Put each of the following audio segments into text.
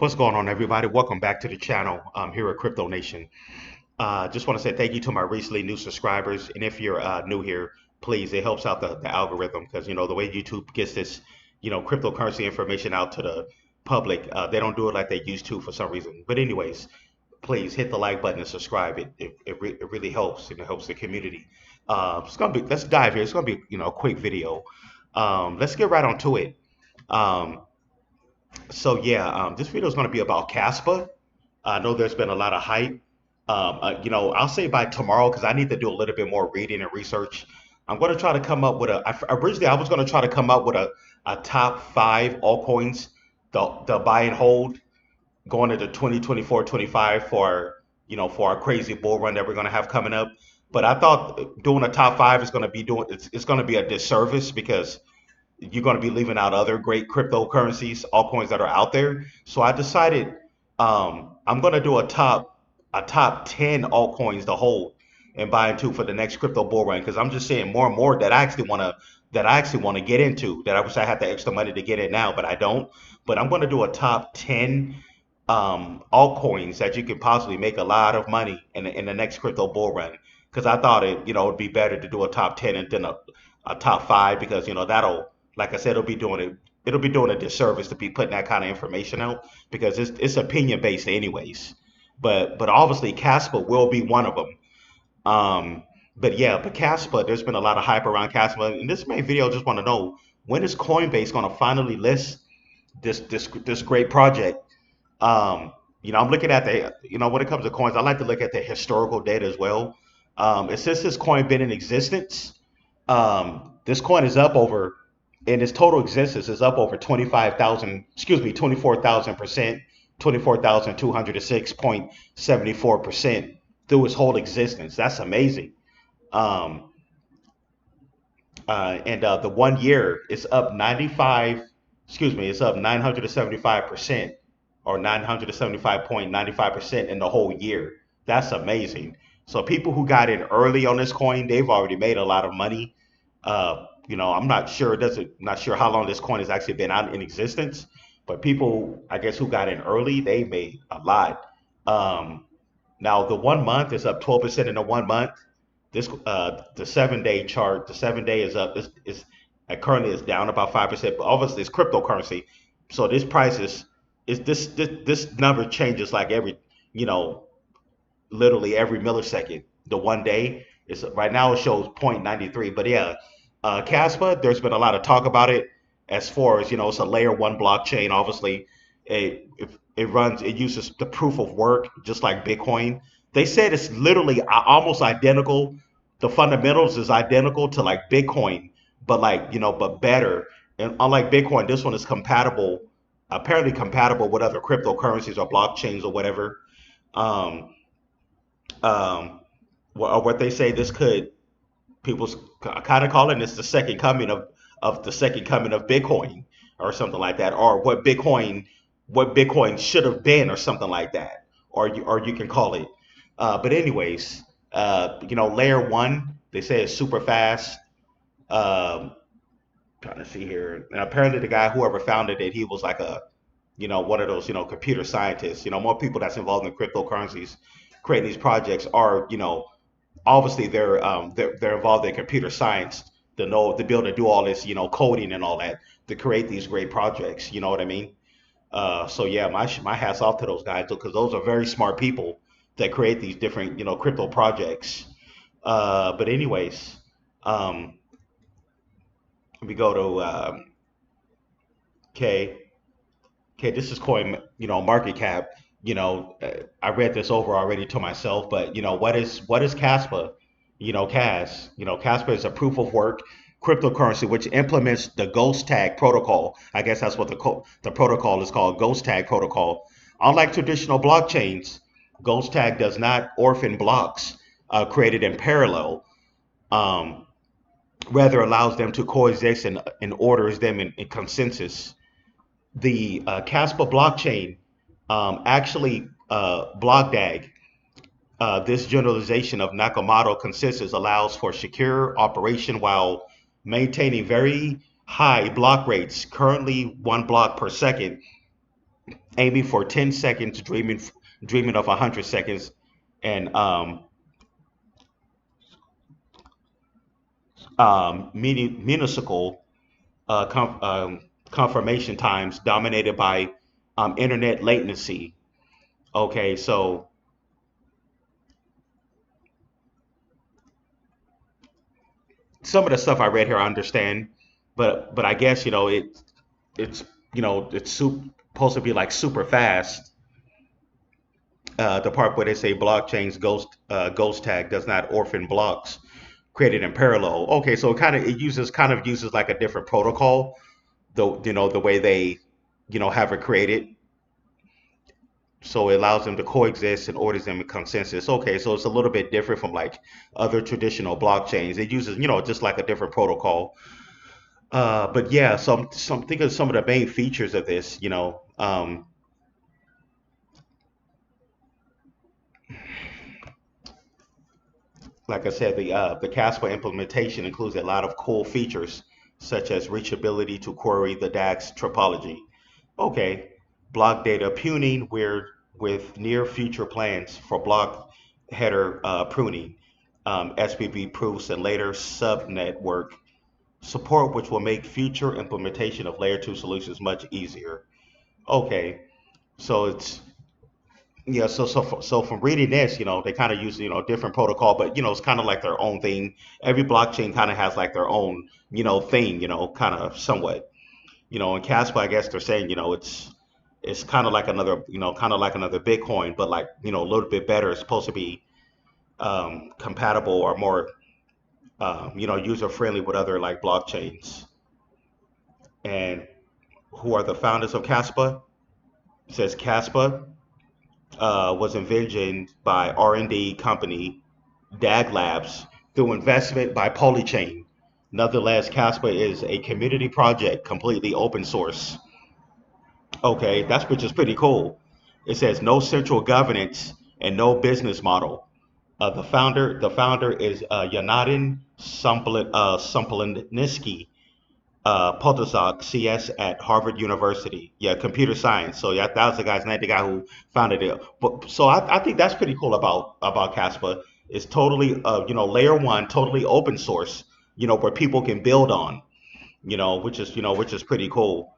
What's going on, everybody? Welcome back to the channel here at Crypto Nation. Just want to say thank you to my recently new subscribers. And if you're new here, please, it helps out the algorithm because, the way YouTube gets this, cryptocurrency information out to the public, they don't do it like they used to for some reason. But anyways, please hit the like button and subscribe. It really helps and it helps the community. Let's dive here. It's going to be, a quick video. Let's get right onto it. Um, this video is going to be about Kaspa. I know there's been a lot of hype. I'll say by tomorrow because I need to do a little bit more reading and research. I'm going to try to come up with originally I was going to try to come up with a top five altcoins, the buy and hold going into 2024, 25 for our crazy bull run that we're going to have coming up. But I thought doing a top five is going to be it's going to be a disservice because you're going to be leaving out other great cryptocurrencies, altcoins that are out there. So I decided I'm going to do a top 10 altcoins to hold and buy into for the next crypto bull run because I'm just seeing more and more that I actually want to get into that I wish I had the extra money to get in now, but I don't. But I'm going to do a top 10 altcoins that you could possibly make a lot of money in the next crypto bull run because I thought it'd be better to do a top 10 and then a top five because that'll, like I said, it'll be doing a disservice to be putting that kind of information out because it's opinion based anyways. But obviously Casper will be one of them. But Casper, there's been a lot of hype around Casper. In this main video, I just want to know when is Coinbase going to finally list this great project. I'm looking at when it comes to coins, I like to look at the historical data as well. Since this coin been in existence, this coin is up over, in its total existence, is up over 24,000%, 24,206.74% through its whole existence. That's amazing. Um, and The 1 year is up 975% or 975.95% in the whole year. That's amazing. So people who got in early on this coin, they've already made a lot of money. I'm not sure, not sure how long this coin has actually been out in existence, but people, I guess, who got in early, they made a lot. Um, Now the 1 month is up 12% in the 1 month. The 7 day chart, the 7 day is up. Is Currently is down about 5%. But obviously it's cryptocurrency, so this price is this number changes like you know literally every millisecond. The 1 day is right now it shows 0.93. But yeah, Caspa, there's been a lot of talk about it as far as it's a layer one blockchain. Obviously, it uses the proof of work just like Bitcoin. They said it's literally almost identical. The fundamentals is identical to like Bitcoin, but but better. And unlike Bitcoin, this one is compatible, apparently compatible with other cryptocurrencies or blockchains or whatever. Um, um, or what they say this could people kind of calling this the second coming of the second coming of Bitcoin or something like that, or what Bitcoin should have been or something like that, or you can call it. But anyways, layer one they say is super fast. Um, Trying to see here, and apparently the guy whoever founded it, he was like a one of those computer scientists. More people that's involved in cryptocurrencies creating these projects are obviously they're involved in computer science to be able to do all this coding and all that to create these great projects. You know what I mean? So yeah, my hats off to those guys because those are very smart people that create these different crypto projects. But anyways, um, we go to K. Okay, this is coin, market cap. I read this over already to myself, but what is Caspa? Caspa is a proof of work cryptocurrency which implements the Ghost Tag protocol. I guess that's what the protocol is called, Ghost Tag protocol. Unlike traditional blockchains, Ghost Tag does not orphan blocks created in parallel. Um, Rather allows them to coexist and orders them in consensus. The Caspa blockchain actually BlockDAG, this generalization of Nakamoto consensus allows for secure operation while maintaining very high block rates, currently 1 block per second, aiming for 10 seconds, dreaming of 100 seconds, and minuscule uh, com- um, confirmation times dominated by internet latency. Okay, so some of the stuff I read here I understand, but I guess it's it's supposed to be like super fast. The part where they say blockchain's ghost tag does not orphan blocks created in parallel. Okay, so it uses like a different protocol, though the way they have it created, so it allows them to coexist and orders them in consensus. Okay, so it's a little bit different from like other traditional blockchains. It uses just like a different protocol. But yeah, so I'm thinking of some of the main features of this. Like I said, the Casper implementation includes a lot of cool features, such as reachability to query the DAX topology. Okay, block data pruning, where with near future plans for block header pruning, SPV proofs, and later subnetwork support, which will make future implementation of layer 2 solutions much easier. Okay, so it's yeah, so from reading this, they kind of use different protocol, but it's kind of like their own thing. Every blockchain kind of has like their own thing, kind of somewhat. In Casper, I guess they're saying it's kind of like another Bitcoin, but like a little bit better. It's supposed to be compatible or more user friendly with other like blockchains. And who are the founders of Casper? It says Casper was envisioned by R&D company DAG Labs through investment by Polychain. Nonetheless, Caspa is a community project, completely open source. Okay, that's which is pretty cool. It says no central governance and no business model. The founder is Yanatin Sompolinsky, postdoc CS at Harvard University. Yeah, computer science. So yeah, that was the guy's name, the guy who founded it. But so I think that's pretty cool about Caspa. It's totally layer one, totally open source. Where people can build on. Which is pretty cool.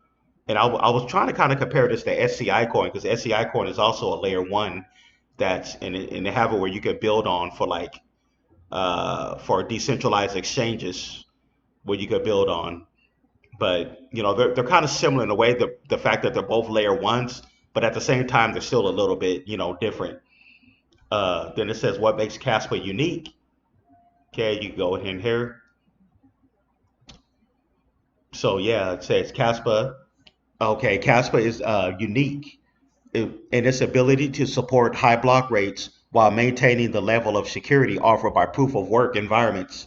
And I was trying to kind of compare this to SCI coin because SCI coin is also a layer one that's and they have it where you can build on for like for decentralized exchanges where you could build on. But they're kind of similar in a way. The fact that they're both layer ones, but at the same time they're still a little bit different. Then it says what makes Casper unique. Okay, you go in here. So yeah, it says Casper. Okay, Casper is unique in its ability to support high block rates while maintaining the level of security offered by proof of work environments.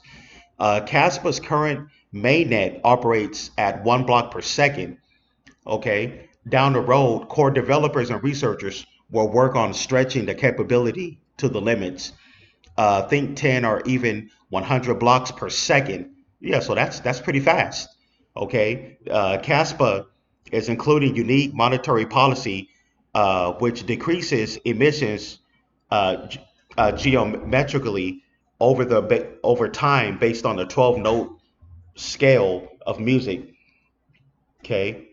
Caspa's current mainnet operates at 1 block per second. Okay, down the road, core developers and researchers will work on stretching the capability to the limits. Think 10 or even 100 blocks per second. Yeah, so that's pretty fast. Okay, CASPA is including unique monetary policy, which decreases emissions geometrically over time based on the 12 note scale of music. Okay,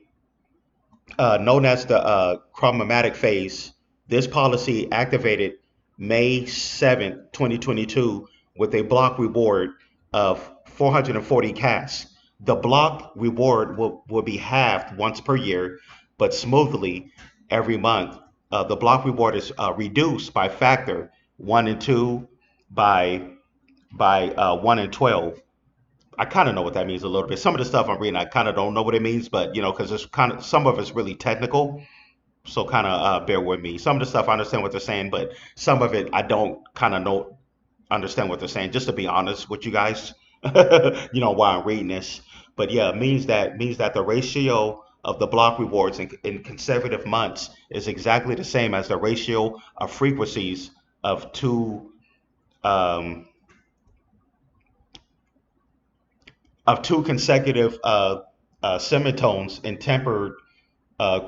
known as the chromatic phase. This policy activated May 7th, 2022, with a block reward of 440 cash. The block reward will be halved once per year, but smoothly every month. The block reward is reduced by factor 1 and 2 by 1 and 12. I kind of know what that means a little bit. Some of the stuff I'm reading, I kind of don't know what it means, but because it's kind of some of it's really technical, so kind of bear with me. Some of the stuff I understand what they're saying, but some of it I don't kind of know understand what they're saying. Just to be honest with you guys, while I'm reading this, but yeah, it means that the ratio of the block rewards in consecutive months is exactly the same as the ratio of frequencies of um, two consecutive semitones in tempered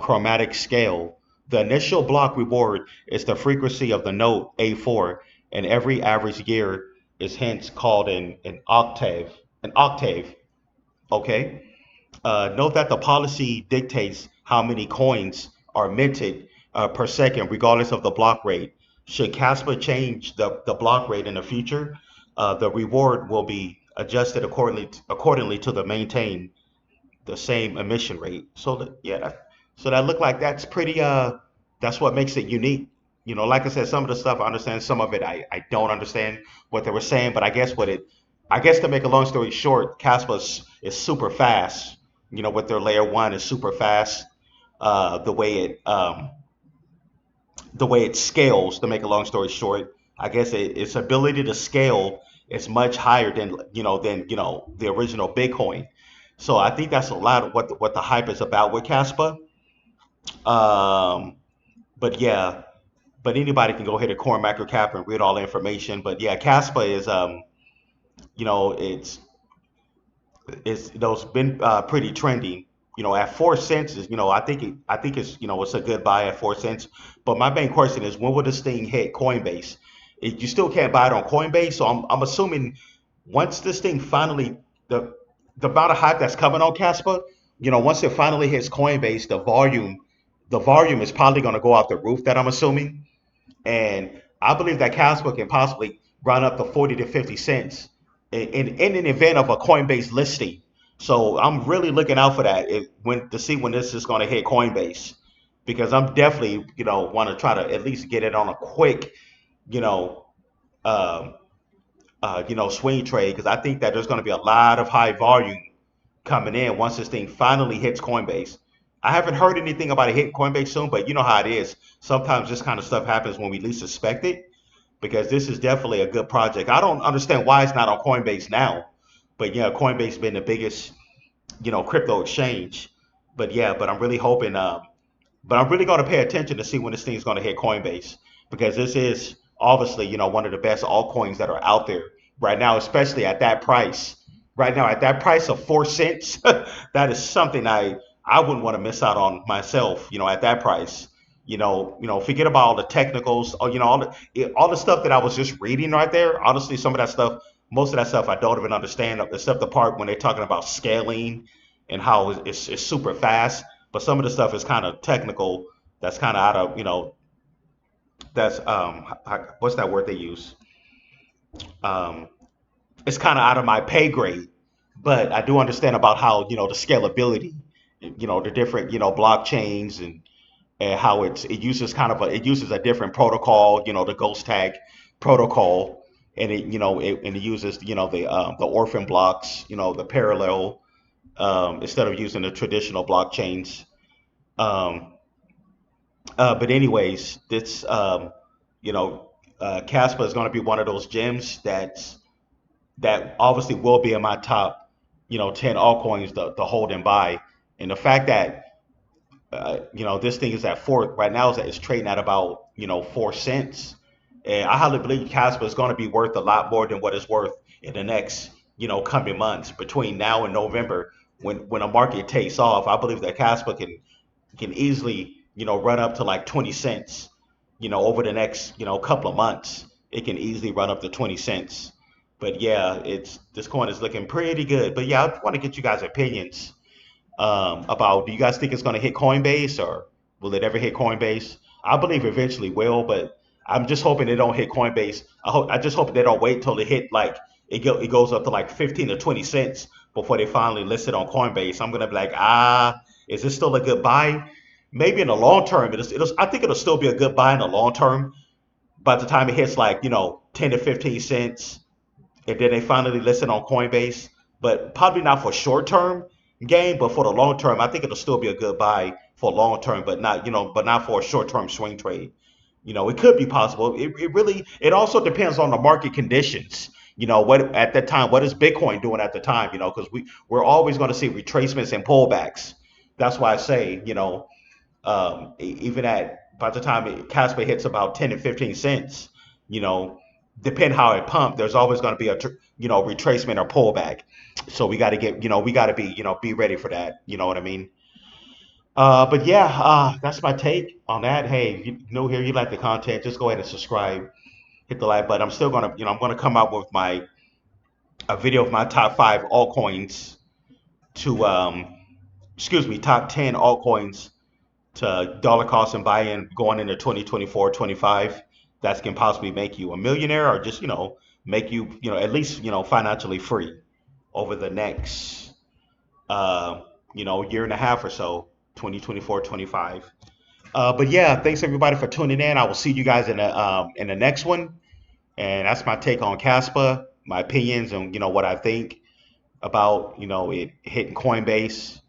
chromatic scale. The initial block reward is the frequency of the note A4, and every average year is hence called an octave. An octave, okay? Note that the policy dictates how many coins are minted per second, regardless of the block rate. Should Casper change the block rate in the future, the reward will be adjusted accordingly to the same emission rate. So so that look like that's pretty that's what makes it unique. Like I said, some of the stuff I understand, some of it I don't understand what they were saying, but I guess to make a long story short, Caspa is super fast. With their layer one is super fast. The way it scales, to make a long story short, I guess its ability to scale is much higher than the original Bitcoin. So I think that's a lot of what the hype is about with Caspa. Um, but yeah, but anybody can go hit a Coin Macro Cap and read all the information. But yeah, Caspa is you know, it's it's been pretty trendy. At 4 cents is I think it's a good buy at 4 cents. But my main question is when will this thing hit Coinbase? You still can't buy it on Coinbase, so I'm assuming once this thing finally the the amount of hype that's coming on Caspa, once it finally hits Coinbase, the volume is probably going to go out the roof. That I'm assuming. And I believe that Casper can possibly run up to 40 to 50 cents in an event of a Coinbase listing. So I'm really looking out for that to see when this is going to hit Coinbase because I'm definitely want to try to at least get it on a quick you know um swing trade because I think that there's going to be a lot of high volume coming in once this thing finally hits Coinbase. I haven't heard anything about it hitting Coinbase soon, but you know how it is. Sometimes this kind of stuff happens when we least suspect it because this is definitely a good project. I don't understand why it's not on Coinbase now, but yeah, Coinbase been the biggest, crypto exchange. But yeah, but I'm really going to pay attention to see when this thing is going to hit Coinbase because this is obviously, one of the best altcoins that are out there right now, especially at that price. Right now, at that price of 4 cents, that is something I wouldn't want to miss out on myself. At that price. Forget about all the technicals, or, all the stuff that I was just reading right there. Honestly, some of that stuff, most of that stuff, I don't even understand, except the part when they're talking about scaling and how it's super fast. But some of the stuff is kind of technical. That's kind of out of that's what's that word they use? Um, it's kind of out of my pay grade. But I do understand about how the scalability, the different blockchains and how it uses a different protocol, the Ghost Tag protocol, and it uses the orphan blocks, the parallel instead of using the traditional blockchains. Um, but anyways, this you know Caspa is going to be one of those gems that obviously will be in my top 10 altcoins to hold and buy, and the fact that this thing is at four right now. It's trading at about 4 cents, and I highly believe Casper is going to be worth a lot more than what it's worth in the next coming months between now and November when a market takes off. I believe that Casper can easily run up to like 20 cents. Over the next couple of months, it can easily run up to 20 cents. But yeah, it's this coin is looking pretty good. But yeah, I want to get you guys' opinions about do you guys think it's going to hit Coinbase or will it ever hit Coinbase? I believe eventually will, but I'm just hoping they don't hit Coinbase. I just hope they don't wait till it hit like it goes up to like 15 or 20 cents before they finally list it on Coinbase. I'm gonna be like, is this still a good buy? Maybe in the long term, I think it'll still be a good buy in the long term. By the time it hits like 10 to 15 cents, and then they finally list it on Coinbase. But probably not for short term gain, but for the long term, I think it'll still be a good buy for long term, but not for a short term swing trade. It could be possible. It also depends on the market conditions. What at that time, what is Bitcoin doing at the time? Because we're always going to see retracements and pullbacks. That's why I say, even at by the time Casper hits about 10 and 15 cents, you know, depend how it pumped, there's always going to be a retracement or pullback. So we got to be ready for that. You know what I mean? But yeah, that's my take on that. Hey, if you know here you like the content, just go ahead and subscribe, hit the like button. I'm still gonna, I'm gonna come out with my a video of my top five altcoins to, excuse me, top 10 altcoins to dollar cost and buy-in going into 2024, 25. That can possibly make you a millionaire or just, make you, at least, financially free over the next, uh, year and a half or so, 2024, 25. But yeah, thanks everybody for tuning in. I will see you guys in the next one. And that's my take on Caspa, my opinions, and what I think about it hitting Coinbase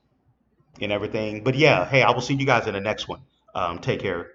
and everything. But yeah, hey, I will see you guys in the next one. Take care.